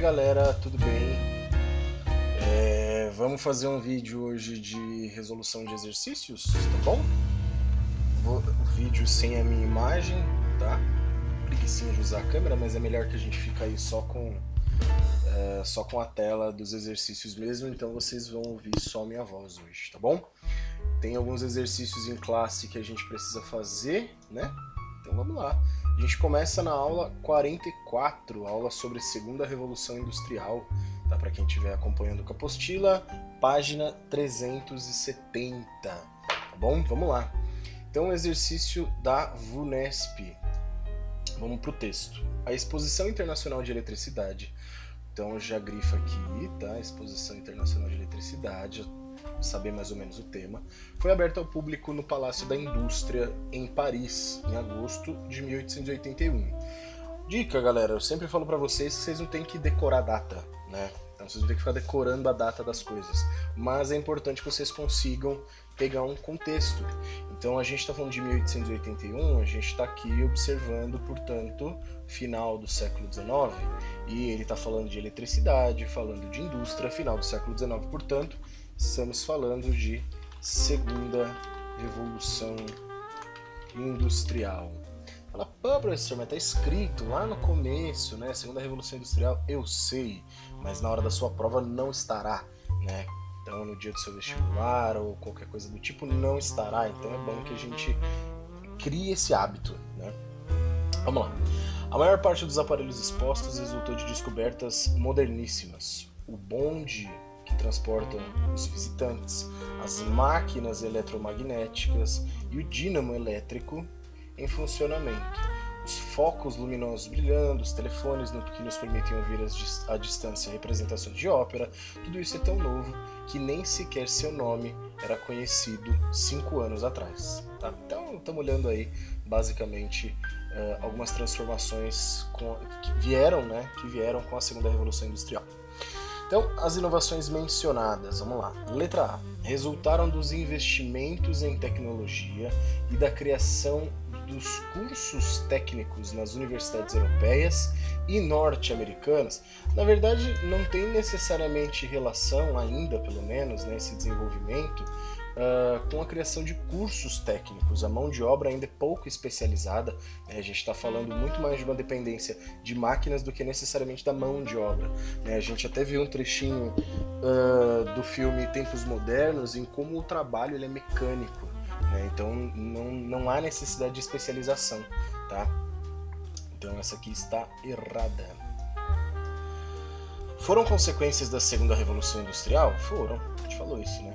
galera, tudo bem? Vamos fazer um vídeo hoje de resolução de exercícios, tá bom? O vídeo sem a minha imagem, tá? Preguicinha de usar a câmera, mas é melhor que a gente fique aí só com a tela dos exercícios mesmo, então vocês vão ouvir só minha voz hoje, tá bom? Tem alguns exercícios em classe que a gente precisa fazer, né? Então vamos lá. A gente começa na aula 44, aula sobre Segunda Revolução Industrial, tá? Para quem estiver acompanhando com a apostila, página 370, tá bom? Vamos lá. Então, exercício da VUNESP. Vamos para o texto. A Exposição Internacional de Eletricidade. Então, já grifa aqui, tá? Exposição Internacional de Eletricidade, saber mais ou menos o tema, foi aberta ao público no Palácio da Indústria, em Paris, em agosto de 1881. Dica, galera, eu sempre falo pra vocês que vocês não tem que decorar a data, né? Então vocês não tem que ficar decorando a data das coisas, mas é importante que vocês consigam pegar um contexto. Então a gente está falando de 1881, a gente está aqui observando, portanto, final do século XIX, e ele está falando de eletricidade, falando de indústria, final do século XIX, portanto, estamos falando de Segunda Revolução Industrial. Fala, pô, professor, mas tá escrito lá no começo, né? Segunda Revolução Industrial, eu sei, mas na hora da sua prova não estará, né? Então, no dia do seu vestibular ou qualquer coisa do tipo, não estará. Então, é bom que a gente crie esse hábito, né? Vamos lá. A maior parte dos aparelhos expostos resultou de descobertas moderníssimas. O bonde que transportam os visitantes, as máquinas eletromagnéticas e o dínamo elétrico em funcionamento, os focos luminosos brilhando, os telefones que nos permitem ouvir à distância representações de ópera, tudo isso é tão novo que nem sequer seu nome era conhecido 5 anos atrás. Tá? Então estamos olhando aí basicamente algumas transformações que vieram com a Segunda Revolução Industrial. Então, as inovações mencionadas, vamos lá. Letra A. Resultaram dos investimentos em tecnologia e da criação dos cursos técnicos nas universidades europeias e norte-americanas. Na verdade, não tem necessariamente relação ainda, pelo menos, né, esse desenvolvimento, com a criação de cursos técnicos. A mão de obra ainda é pouco especializada, né? A gente está falando muito mais de uma dependência de máquinas do que necessariamente da mão de obra, né? A gente até viu um trechinho do filme Tempos Modernos em como o trabalho ele é mecânico, né? Então não há necessidade de especialização, tá? Então essa aqui está errada. Foram consequências da Segunda Revolução Industrial? Foram, a gente falou isso, né?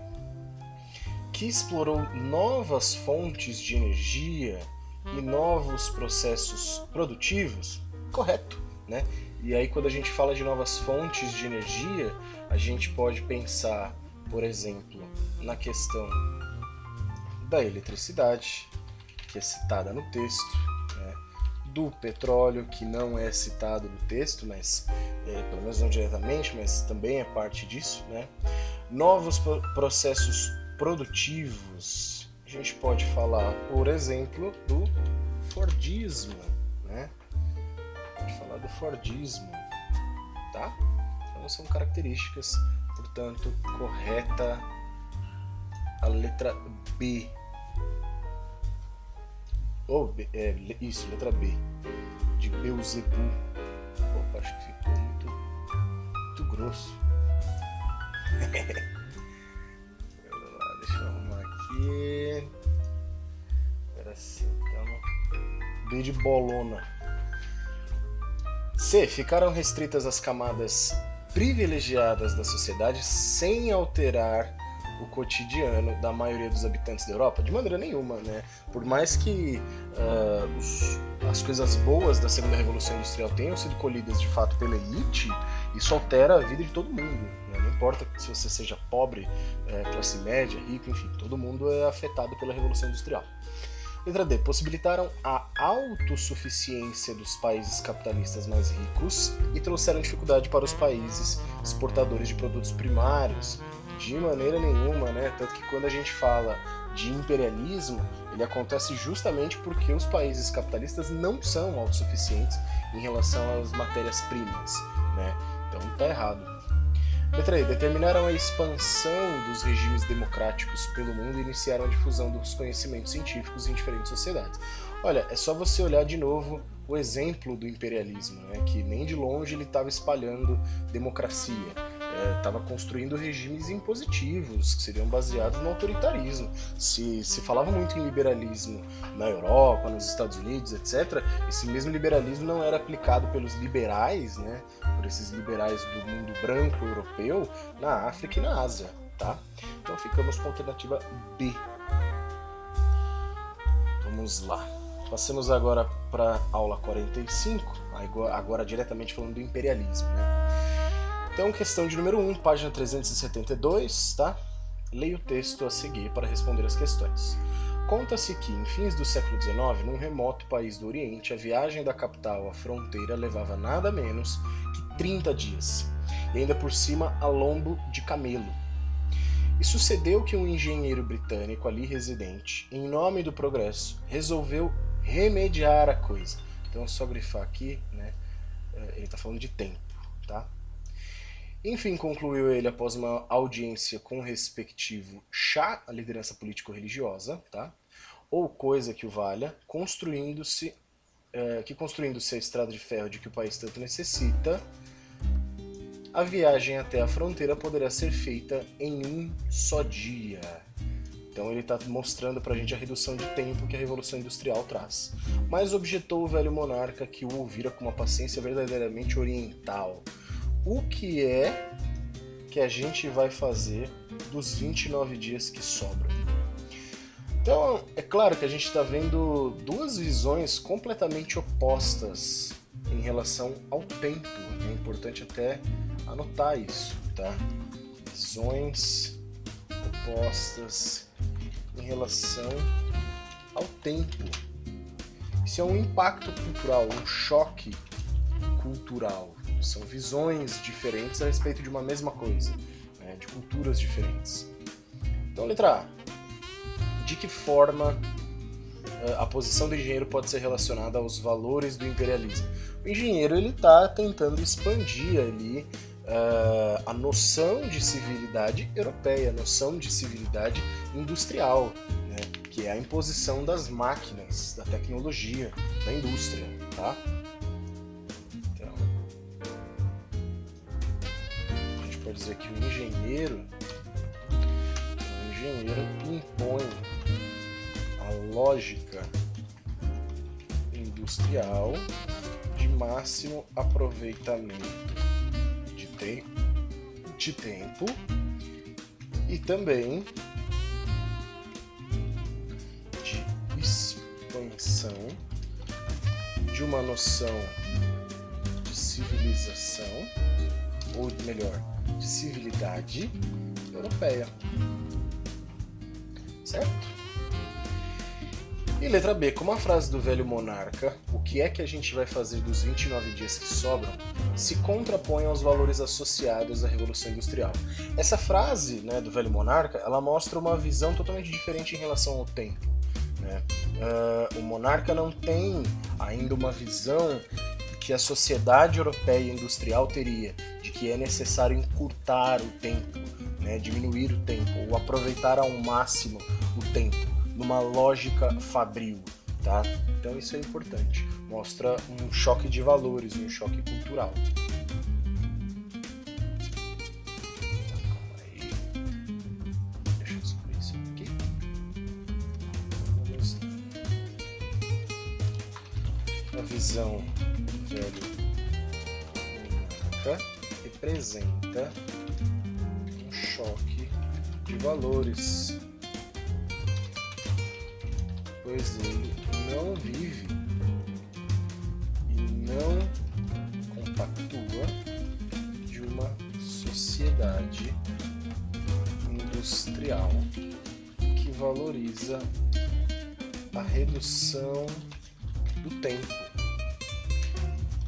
Que explorou novas fontes de energia e novos processos produtivos? Correto, né? E aí quando a gente fala de novas fontes de energia, a gente pode pensar, por exemplo, na questão da eletricidade, que é citada no texto, né? Do petróleo, que não é citado no texto, mas pelo menos não diretamente, mas também é parte disso, né? Novos processos produtivos, a gente pode falar, por exemplo, do Fordismo, né? Pode falar do Fordismo, tá? Então são características, portanto, correta a letra B. Isso, letra B, de Beelzebub. Opa, acho que ficou muito grosso. Deixa eu arrumar aqui. Era assim, então. B de bolona. C. Ficaram restritas as camadas privilegiadas da sociedade sem alterar o cotidiano da maioria dos habitantes da Europa? De maneira nenhuma, né? Por mais que as coisas boas da Segunda Revolução Industrial tenham sido colhidas de fato pela elite, isso altera a vida de todo mundo, né? Não importa se você seja pobre, classe média, rico, enfim, todo mundo é afetado pela Revolução Industrial. Letra D. Possibilitaram a autossuficiência dos países capitalistas mais ricos e trouxeram dificuldade para os países exportadores de produtos primários? De maneira nenhuma, né? Tanto que quando a gente fala de imperialismo, ele acontece justamente porque os países capitalistas não são autossuficientes em relação às matérias-primas, né? Então tá errado. Letra E. Determinaram a expansão dos regimes democráticos pelo mundo e iniciaram a difusão dos conhecimentos científicos em diferentes sociedades. Olha, é só você olhar de novo o exemplo do imperialismo, né? Que nem de longe ele estava espalhando democracia, estava construindo regimes impositivos que seriam baseados no autoritarismo. Se falava muito em liberalismo na Europa, nos Estados Unidos, etc., esse mesmo liberalismo não era aplicado pelos liberais, né? Por esses liberais do mundo branco europeu, na África e na Ásia, tá? Então ficamos com a alternativa B. Vamos lá. Passemos agora para aula 45, agora diretamente falando do imperialismo, né? Então, questão de número 1, página 372, tá? Leia o texto a seguir para responder as questões. Conta-se que, em fins do século XIX, num remoto país do Oriente, a viagem da capital à fronteira levava nada menos que 30 dias, e ainda por cima a lombo de camelo. E sucedeu que um engenheiro britânico ali residente, em nome do progresso, resolveu remediar a coisa. Então é só grifar aqui, né? Ele está falando de tempo, tá? Enfim, concluiu ele após uma audiência com o respectivo chá, a liderança político-religiosa, tá? Ou coisa que o valha, construindo-se a estrada de ferro de que o país tanto necessita, a viagem até a fronteira poderá ser feita em um só dia. Então ele está mostrando para a gente a redução de tempo que a Revolução Industrial traz. Mas objetou o velho monarca, que o ouvira com uma paciência verdadeiramente oriental. O que é que a gente vai fazer dos 29 dias que sobram? Então, é claro que a gente está vendo duas visões completamente opostas em relação ao tempo. É importante até anotar isso, tá? Visões opostas em relação ao tempo. Isso é um impacto cultural, um choque cultural. São visões diferentes a respeito de uma mesma coisa, né? De culturas diferentes. Então, letra A. De que forma a posição do engenheiro pode ser relacionada aos valores do imperialismo? O engenheiro está tentando expandir ali a noção de civilidade europeia, a noção de civilidade industrial, né? Que é a imposição das máquinas, da tecnologia, da indústria, tá? Então, a gente pode dizer que o engenheiro impõe a lógica industrial de máximo aproveitamento de tempo e também de expansão de uma noção de civilização, ou melhor, de civilidade europeia. Certo? E letra B, como a frase do velho monarca, o que é que a gente vai fazer dos 29 dias que sobram, se contrapõe aos valores associados à Revolução Industrial. Essa frase, né, do velho monarca, ela mostra uma visão totalmente diferente em relação ao tempo, né? O monarca não tem ainda uma visão que a sociedade europeia industrial teria, de que é necessário encurtar o tempo, né, diminuir o tempo, ou aproveitar ao máximo o tempo, numa lógica fabril, tá? Então isso é importante, mostra um choque de valores, um choque cultural. Calma aí. Deixa eu excluir isso aqui. Vamos lá. A visão do velho monarca representa um choque de valores, pois ele não vive e não compactua de uma sociedade industrial que valoriza a redução do tempo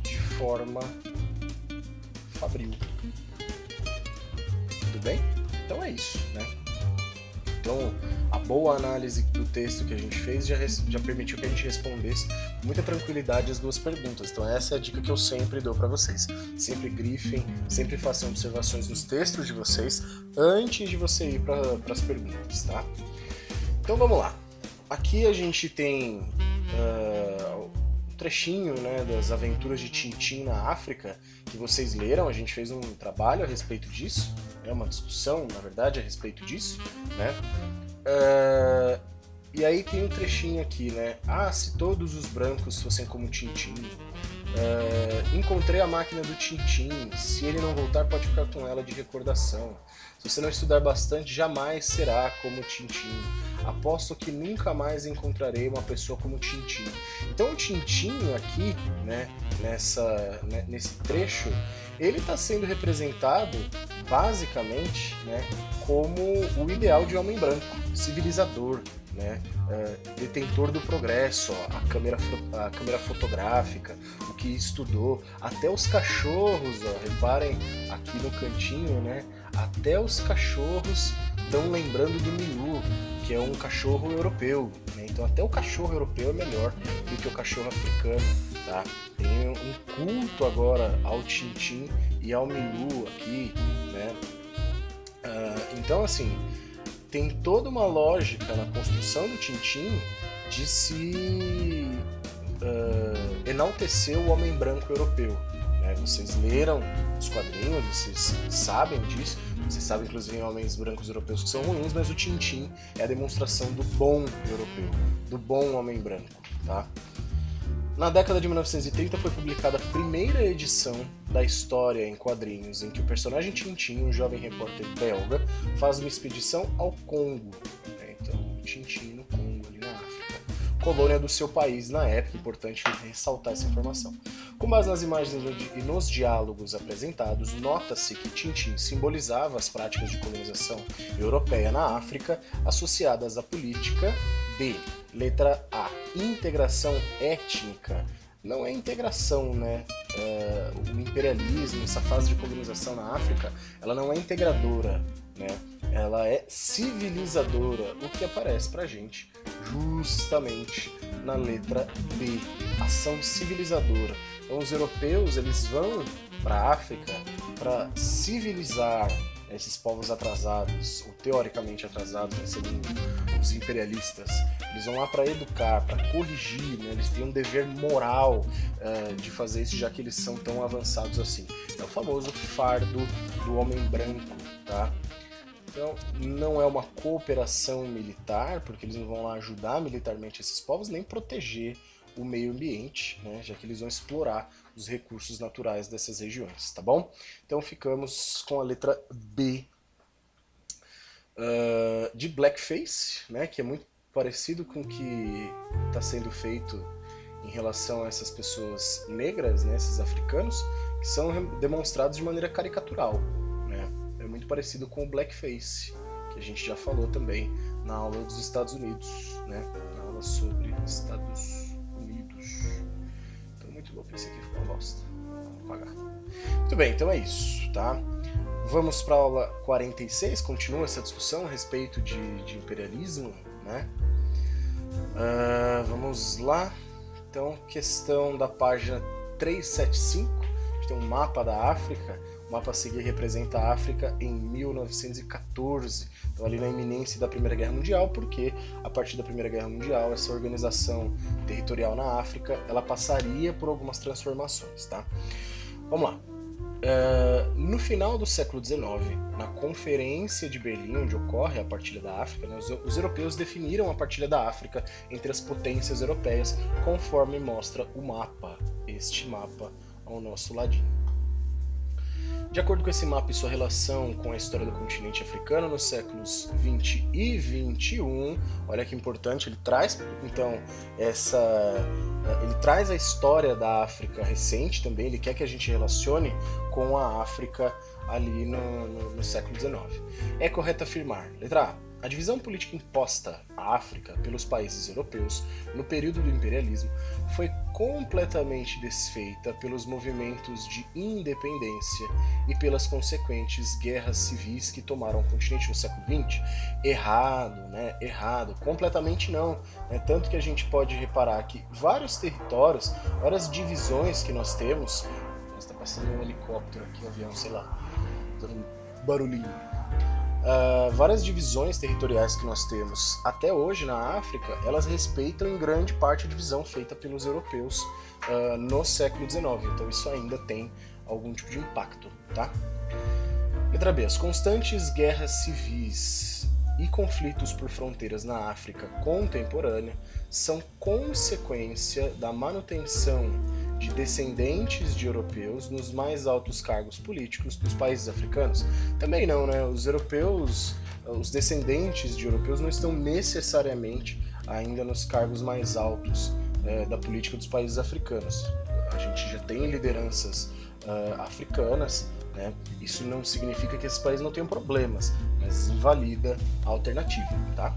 de forma fabril. Tudo bem? Então é isso, né? Então, a boa análise do texto que a gente fez já permitiu que a gente respondesse muita tranquilidade as duas perguntas. Então essa é a dica que eu sempre dou para vocês. Sempre grifem, sempre façam observações nos textos de vocês antes de você ir para as perguntas, tá? Então vamos lá. Aqui a gente tem um trechinho, né, das aventuras de Tintin na África que vocês leram. A gente fez um trabalho a respeito disso, uma discussão, na verdade, a respeito disso, né? E aí tem um trechinho aqui, né? Ah, se todos os brancos fossem como Tintin. Encontrei a máquina do Tintin. Se ele não voltar, pode ficar com ela de recordação. Se você não estudar bastante, jamais será como Tintin. Aposto que nunca mais encontrarei uma pessoa como Tintin. Então o Tintin aqui, né, nesse trecho, ele está sendo representado basicamente, né, como o ideal de homem branco, civilizador, né, detentor do progresso, ó, a câmera fotográfica, o que estudou, até os cachorros, ó, reparem aqui no cantinho, né, até os cachorros estão lembrando do Milu, que é um cachorro europeu, né? Então até o cachorro europeu é melhor do que o cachorro africano, tá? Tem um culto agora ao Tintin e ao Milu aqui, né? Então assim, tem toda uma lógica na construção do Tintin de se enaltecer o homem branco europeu. Vocês leram os quadrinhos, vocês sabem disso, vocês sabem inclusive em homens brancos europeus que são ruins, mas o Tintin é a demonstração do bom europeu, do bom homem branco, tá? Na década de 1930 foi publicada a primeira edição da história em quadrinhos, em que o personagem Tintin, um jovem repórter belga, faz uma expedição ao Congo, né? Então, Tintin no Congo, ali na África, colônia do seu país na época, importante ressaltar essa informação. Com base nas imagens e nos diálogos apresentados, nota-se que Tintin simbolizava as práticas de colonização europeia na África associadas à política de, letra A, integração étnica. Não é integração, né? O imperialismo, essa fase de colonização na África, ela não é integradora, né? Ela é civilizadora, o que aparece pra gente justamente na letra B, ação civilizadora. Então os europeus, eles vão para a África para civilizar esses povos atrasados, ou teoricamente atrasados, né, segundo os imperialistas. Eles vão lá para educar, para corrigir, né? Eles têm um dever moral de fazer isso, já que eles são tão avançados assim. É o famoso fardo do homem branco, tá? Então, não é uma cooperação militar, porque eles não vão lá ajudar militarmente esses povos, nem proteger o meio ambiente, né, já que eles vão explorar os recursos naturais dessas regiões, tá bom? Então ficamos com a letra B de blackface, né, que é muito parecido com o que está sendo feito em relação a essas pessoas negras, né, esses africanos, que são demonstrados de maneira caricatural, né? É muito parecido com o blackface, que a gente já falou também na aula dos Estados Unidos, né, na aula sobre Estados Unidos. Então, muito louco, esse aqui ficou bosta. Vou apagar. Muito bem, então é isso, tá? Vamos para a aula 46, continua essa discussão a respeito de imperialismo, né? Vamos lá. Então, questão da página 375, a gente tem um mapa da África. O mapa a seguir representa a África em 1914, então ali na iminência da Primeira Guerra Mundial, porque a partir da Primeira Guerra Mundial essa organização territorial na África ela passaria por algumas transformações, tá? Vamos lá. No final do século XIX, na Conferência de Berlim, onde ocorre a partilha da África, né, os europeus definiram a partilha da África entre as potências europeias, conforme mostra o mapa, este mapa ao nosso ladinho. De acordo com esse mapa e sua relação com a história do continente africano nos séculos 20 e 21, olha que importante, ele traz então ele traz a história da África recente também, ele quer que a gente relacione com a África ali no século XIX. É correto afirmar, letra A A divisão política imposta à África pelos países europeus no período do imperialismo foi completamente desfeita pelos movimentos de independência e pelas consequentes guerras civis que tomaram o continente no século XX. Errado, né? Errado. Completamente não. Tanto que a gente pode reparar que vários territórios, várias divisões que nós temos... Nossa, tá passando um helicóptero aqui, um avião, sei lá, dando um barulhinho. Várias divisões territoriais que nós temos até hoje na África, elas respeitam em grande parte a divisão feita pelos europeus no século XIX, então isso ainda tem algum tipo de impacto, tá? Letra B. As constantes guerras civis e conflitos por fronteiras na África contemporânea são consequência da manutenção de descendentes de europeus nos mais altos cargos políticos dos países africanos? Também não, né? Os europeus, os descendentes de europeus não estão necessariamente ainda nos cargos mais altos da política dos países africanos. A gente já tem lideranças africanas, né? Isso não significa que esses países não tenham problemas, mas invalida a alternativa, tá?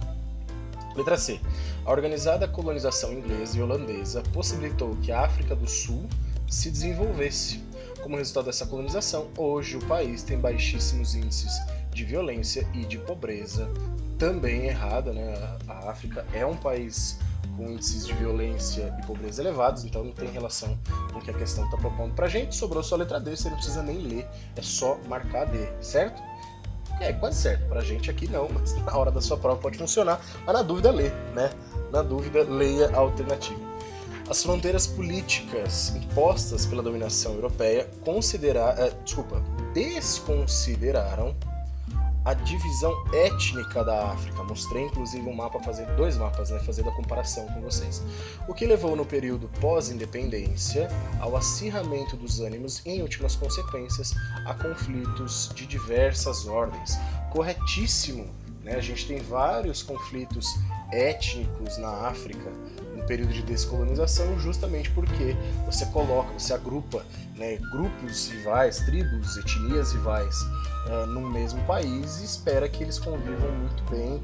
Letra C. A organizada colonização inglesa e holandesa possibilitou que a África do Sul se desenvolvesse. Como resultado dessa colonização, hoje o país tem baixíssimos índices de violência e de pobreza. Também errada, né? A África é um país com índices de violência e pobreza elevados, então não tem relação com o que a questão está propondo pra gente. Sobrou só a letra D, você não precisa nem ler, é só marcar D, certo? É, quase certo. Pra gente aqui não, mas na hora da sua prova pode funcionar. Mas na dúvida, lê, né? Na dúvida, leia a alternativa. As fronteiras políticas impostas pela dominação europeia desconsideraram a divisão étnica da África. Mostrei inclusive um mapa, dois mapas, né, fazendo a comparação com vocês. O que levou no período pós-independência ao acirramento dos ânimos e, em últimas consequências, a conflitos de diversas ordens. Corretíssimo, né? A gente tem vários conflitos étnicos na África no período de descolonização, justamente porque você agrupa, né, grupos rivais, tribos, etnias rivais num mesmo país e espera que eles convivam muito bem.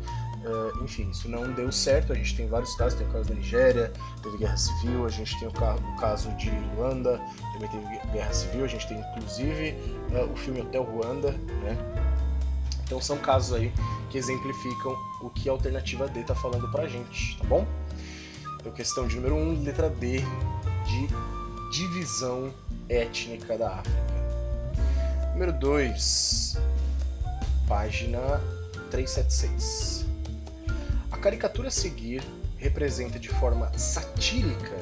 Enfim, isso não deu certo. A gente tem vários casos, tem o caso da Nigéria, teve guerra civil, a gente tem o caso de Ruanda, também teve guerra civil, a gente tem inclusive o filme Hotel Ruanda, né? Então são casos aí que exemplificam o que a alternativa D está falando pra gente, tá bom? Então questão de número 1, letra D, de divisão étnica da África. Número 2, página 376. A caricatura a seguir representa de forma satírica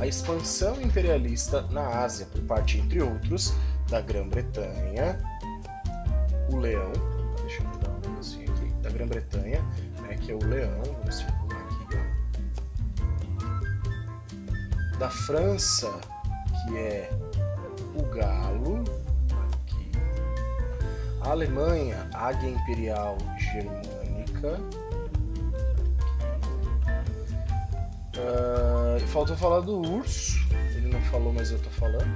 a expansão imperialista na Ásia por parte, entre outros, da Grã-Bretanha, o Leão, deixa eu mudar um negocinho aqui, da Grã-Bretanha, né, que é o Leão, vamos circular aqui, ó. Da França, que é o Galo, aqui. A Alemanha, Águia Imperial Germânica. Faltou falar do urso, ele não falou, mas eu tô falando.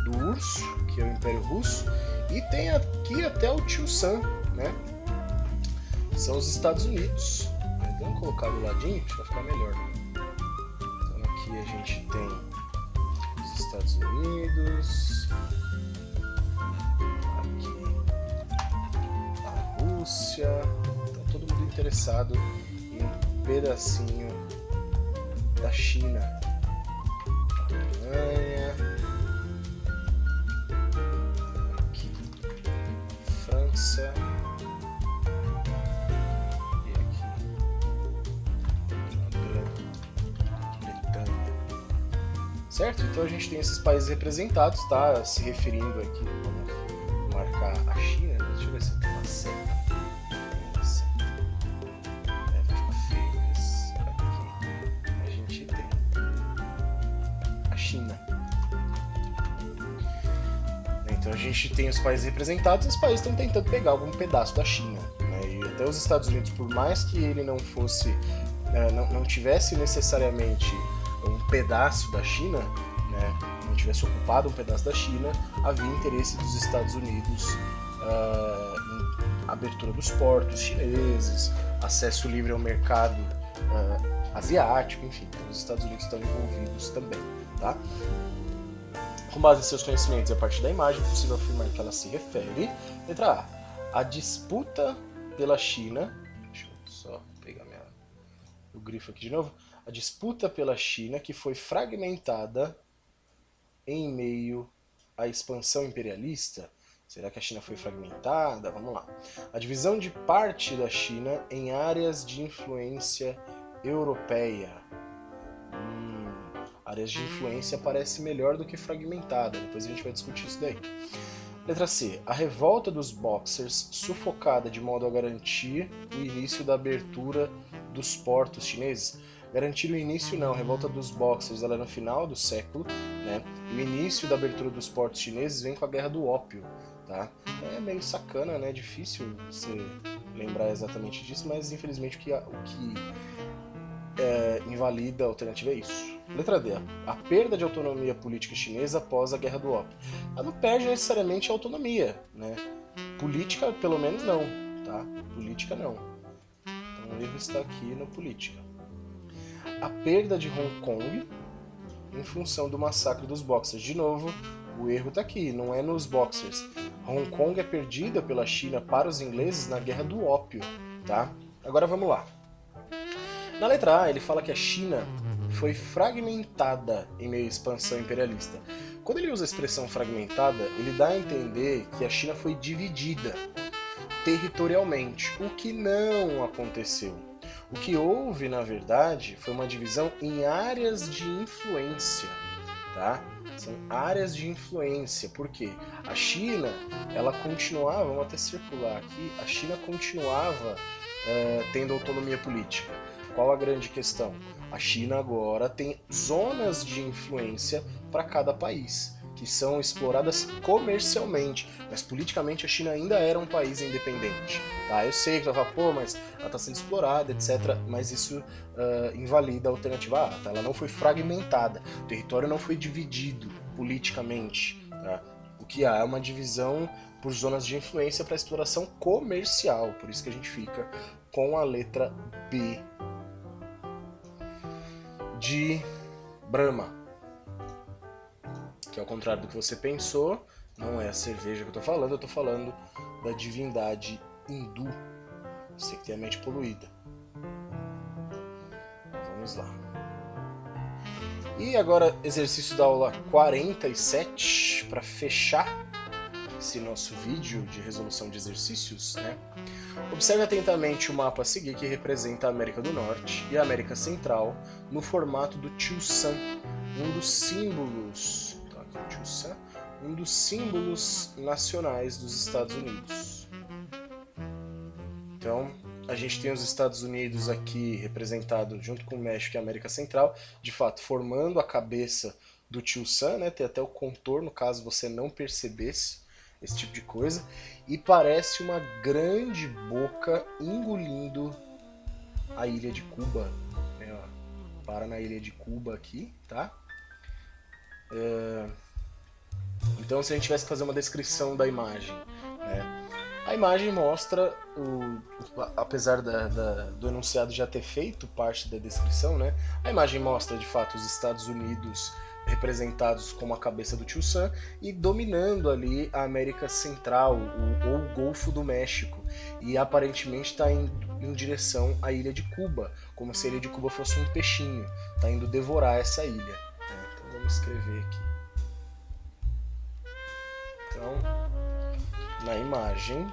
Do urso, que é o Império Russo. E tem aqui até o Tio Sam, né? São os Estados Unidos. Vamos colocar do ladinho para ficar melhor. Então aqui a gente tem os Estados Unidos. Aqui a Rússia. Então todo mundo interessado em um pedacinho da China. A Alemanha. Aqui. França. Certo? Então a gente tem esses países representados, tá? Se referindo aqui, vamos marcar a China. Deixa eu ver se tem uma seta. Vai ficar feio esse aqui. A gente tem a China. Então a gente tem os países representados e os países estão tentando pegar algum pedaço da China, né? E até os Estados Unidos, por mais que ele não fosse, não tivesse necessariamente um pedaço da China, né, não tivesse ocupado um pedaço da China, havia interesse dos Estados Unidos em abertura dos portos chineses, acesso livre ao mercado asiático, enfim, então os Estados Unidos estão envolvidos também, tá? Com base em seus conhecimentos e a partir da imagem, é possível afirmar que ela se refere, letra A, a disputa pela China, deixa eu só pegar o grifo aqui de novo, a disputa pela China que foi fragmentada em meio à expansão imperialista. Será que a China foi fragmentada? Vamos lá. A divisão de parte da China em áreas de influência europeia. Áreas de influência parece melhor do que fragmentada. Depois a gente vai discutir isso daí. Letra C. A revolta dos Boxers sufocada de modo a garantir o início da abertura dos portos chineses. Garantir o início não, a revolta dos Boxers ela é no final do século, né? O início da abertura dos portos chineses vem com a Guerra do Ópio, tá? É meio sacana, né? Difícil você lembrar exatamente disso, mas infelizmente o que invalida a alternativa é isso. Letra D. A perda de autonomia política chinesa após a Guerra do Ópio. Ela não perde necessariamente a autonomia, né? Política, pelo menos, não, tá? Política, não. Então o erro está aqui no política. A perda de Hong Kong em função do massacre dos Boxers. De novo, o erro está aqui, não é nos Boxers. Hong Kong é perdida pela China para os ingleses na Guerra do Ópio, tá? Agora vamos lá. Na letra A, ele fala que a China foi fragmentada em meio à expansão imperialista. Quando ele usa a expressão fragmentada, ele dá a entender que a China foi dividida territorialmente, o que não aconteceu. O que houve, na verdade, foi uma divisão em áreas de influência, tá? São áreas de influência, porque a China, ela continuava, vamos até circular aqui, a China continuava tendo autonomia política. Qual a grande questão? A China agora tem zonas de influência para cada país, que são exploradas comercialmente, mas politicamente a China ainda era um país independente. Tá? Eu sei que você vai falar, pô, mas ela está sendo explorada, etc., mas isso invalida a alternativa A. Tá? Ela não foi fragmentada, o território não foi dividido politicamente. Tá? O que há é uma divisão por zonas de influência para exploração comercial, por isso que a gente fica com a letra B de Brahma, que ao contrário do que você pensou, não é a cerveja que eu tô falando da divindade hindu. Você que tem a mente poluída. Vamos lá. E agora, exercício da aula 47, para fechar esse nosso vídeo de resolução de exercícios, né? Observe atentamente o mapa a seguir que representa a América do Norte e a América Central no formato do Tio Sam, um dos símbolos, nacionais dos Estados Unidos. Então, a gente tem os Estados Unidos aqui representado junto com o México e a América Central, de fato formando a cabeça do Tio Sam, né? Tem até o contorno, caso você não percebesse esse tipo de coisa, e parece uma grande boca engolindo a ilha de Cuba, né, ó. Para na ilha de Cuba aqui, tá? Então, se a gente tivesse que fazer uma descrição da imagem, né, a imagem mostra, apesar do enunciado já ter feito parte da descrição, né, a imagem mostra de fato os Estados Unidos representados como a cabeça do Tio Sam e dominando ali a América Central, ou o Golfo do México, e aparentemente está em direção à ilha de Cuba, como se a ilha de Cuba fosse um peixinho, está indo devorar essa ilha, né? Então vamos escrever aqui. Então, na imagem,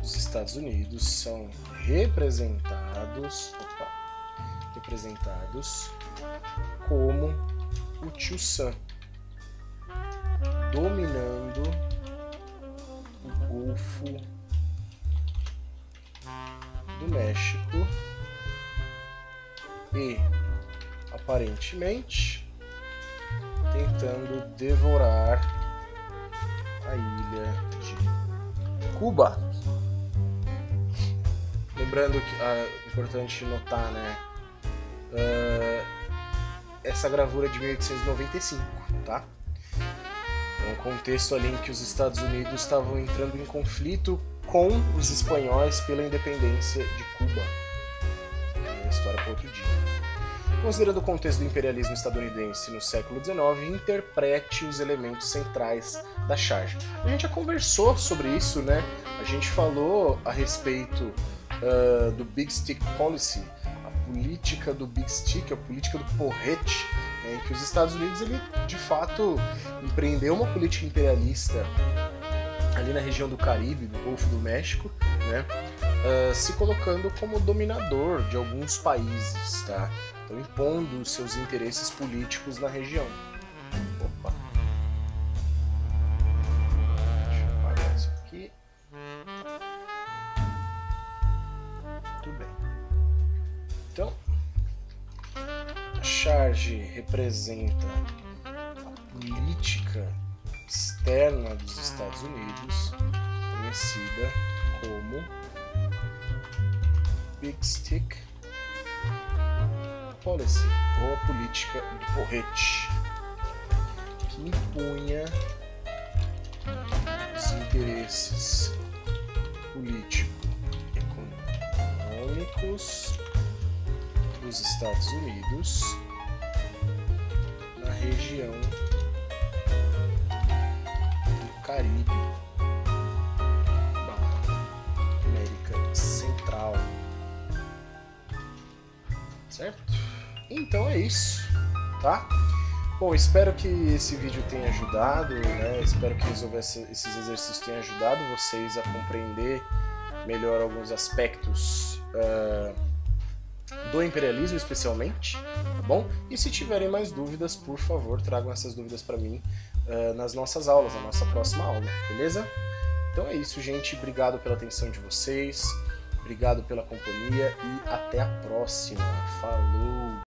os Estados Unidos são representados como o Tio Sam, dominando o Golfo do México e, aparentemente, tentando devorar a ilha de Cuba. Lembrando que é importante notar, né? Essa gravura é de 1895, tá? É um contexto ali em que os Estados Unidos estavam entrando em conflito com os espanhóis pela independência de Cuba. É história para outro dia. Considerando o contexto do imperialismo estadunidense no século XIX, interprete os elementos centrais da charge. A gente já conversou sobre isso, né? A gente falou a respeito do Big Stick Policy, a política do Big Stick, a política do porrete, né, em que os Estados Unidos, ele, de fato, empreendeu uma política imperialista ali na região do Caribe, do Golfo do México, né, se colocando como dominador de alguns países, tá? Então, impondo os seus interesses políticos na região. Opa! Deixa eu apagar isso aqui. Muito bem. Então, a charge representa a política externa dos Estados Unidos, conhecida como Big Stick Policy, ou a política do porrete, que impunha os interesses político-econômicos dos Estados Unidos na região do Caribe, América Central, certo? Então é isso, tá? Bom, espero que esse vídeo tenha ajudado, né? Espero que esses exercícios tenham ajudado vocês a compreender melhor alguns aspectos do imperialismo, especialmente, tá bom? E se tiverem mais dúvidas, por favor, tragam essas dúvidas para mim nas nossas aulas, na nossa próxima aula, beleza? Então é isso, gente. Obrigado pela atenção de vocês, obrigado pela companhia e até a próxima. Falou!